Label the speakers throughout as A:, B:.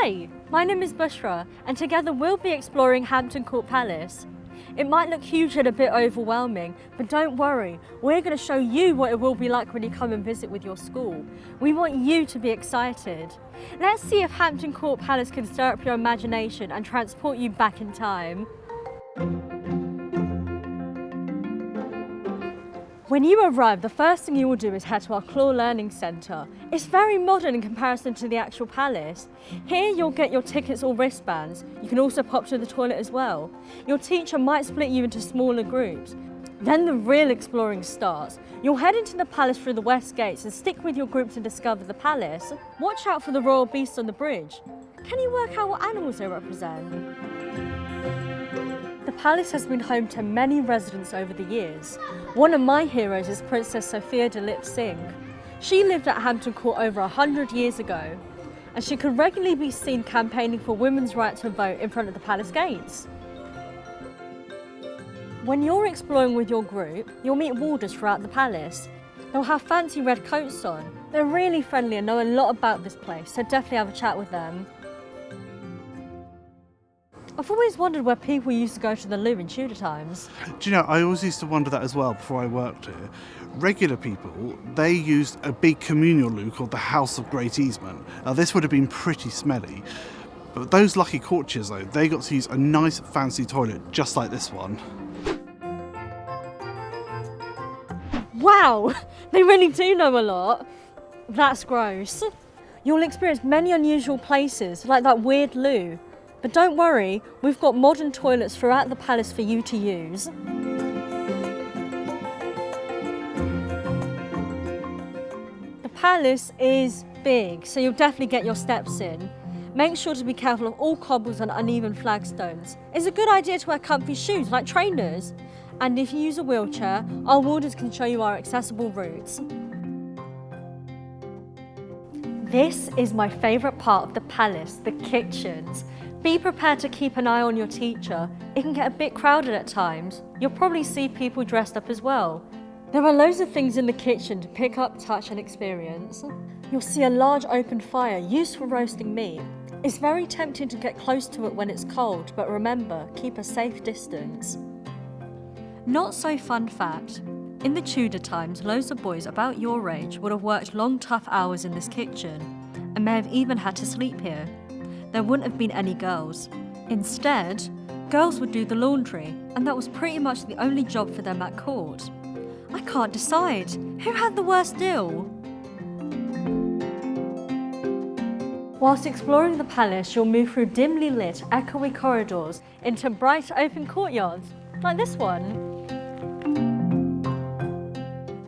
A: Hi, my name is Bushra, and together we'll be exploring Hampton Court Palace. It might look huge and a bit overwhelming, but don't worry, we're going to show you what it will be like when you come and visit with your school. We want you to be excited. Let's see if Hampton Court Palace can stir up your imagination and transport you back in time. When you arrive, the first thing you will do is head to our Claw Learning Centre. It's very modern in comparison to the actual palace. Here you'll get your tickets or wristbands. You can also pop to the toilet as well. Your teacher might split you into smaller groups. Then the real exploring starts. You'll head into the palace through the west gates and stick with your group to discover the palace. Watch out for the royal beasts on the bridge. Can you work out what animals they represent? The palace has been home to many residents over the years. One of my heroes is Princess Sophia Dilip Singh. She lived at Hampton Court over 100 years ago, and she could regularly be seen campaigning for women's right to vote in front of the palace gates. When you're exploring with your group, you'll meet warders throughout the palace. They'll have fancy red coats on. They're really friendly and know a lot about this place, so definitely have a chat with them. I've always wondered where people used to go to the loo in Tudor times.
B: Do you know, I always used to wonder that as well before I worked here. Regular people, they used a big communal loo called the House of Great Easement. Now this would have been pretty smelly, but those lucky courtiers though, they got to use a nice fancy toilet just like this one.
A: Wow, they really do know a lot. That's gross. You'll experience many unusual places, like that weird loo. But don't worry, we've got modern toilets throughout the palace for you to use. The palace is big, so you'll definitely get your steps in. Make sure to be careful of all cobbles and uneven flagstones. It's a good idea to wear comfy shoes like trainers. And if you use a wheelchair, our warders can show you our accessible routes. This is my favourite part of the palace, the kitchens. Be prepared to keep an eye on your teacher. It can get a bit crowded at times. You'll probably see people dressed up as well. There are loads of things in the kitchen to pick up, touch and experience. You'll see a large open fire used for roasting meat. It's very tempting to get close to it when it's cold, but remember, keep a safe distance. Not so fun fact. In the Tudor times, loads of boys about your age would have worked long, tough hours in this kitchen and may have even had to sleep here. There wouldn't have been any girls. Instead, girls would do the laundry, and that was pretty much the only job for them at court. I can't decide. Who had the worst deal? Whilst exploring the palace, you'll move through dimly lit, echoey corridors into bright open courtyards, like this one.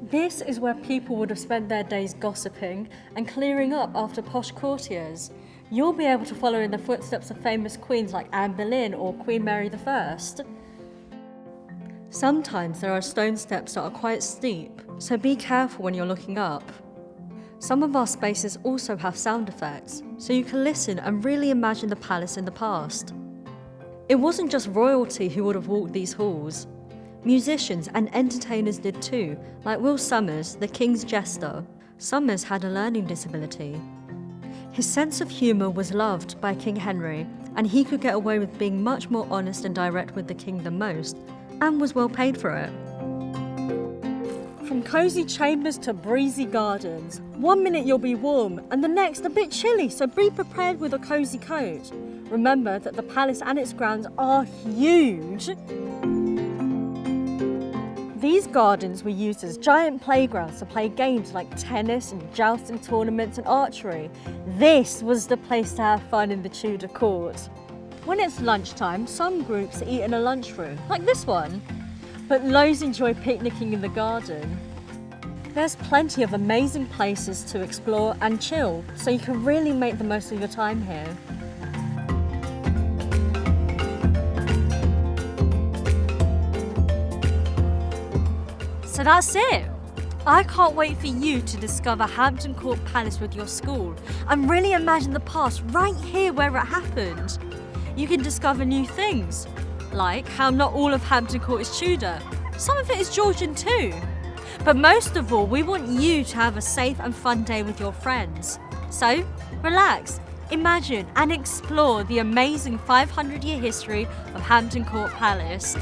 A: This is where people would have spent their days gossiping and clearing up after posh courtiers. You'll be able to follow in the footsteps of famous queens like Anne Boleyn or Queen Mary I. Sometimes there are stone steps that are quite steep, so be careful when you're looking up. Some of our spaces also have sound effects, so you can listen and really imagine the palace in the past. It wasn't just royalty who would have walked these halls. Musicians and entertainers did too, like Will Somers, the King's jester. Somers had a learning disability. His sense of humour was loved by King Henry, and he could get away with being much more honest and direct with the king than most, and was well paid for it. From cosy chambers to breezy gardens, one minute you'll be warm, and the next a bit chilly, so be prepared with a cosy coat. Remember that the palace and its grounds are huge. These gardens were used as giant playgrounds to play games like tennis and jousting tournaments and archery. This was the place to have fun in the Tudor court. When it's lunchtime, some groups eat in a lunchroom, like this one, but loads enjoy picnicking in the garden. There's plenty of amazing places to explore and chill, so you can really make the most of your time here. So that's it. I can't wait for you to discover Hampton Court Palace with your school and really imagine the past right here where it happened. You can discover new things, like how not all of Hampton Court is Tudor. Some of it is Georgian too. But most of all, we want you to have a safe and fun day with your friends. So, relax, Imagine and explore the amazing 500-year history of Hampton Court Palace.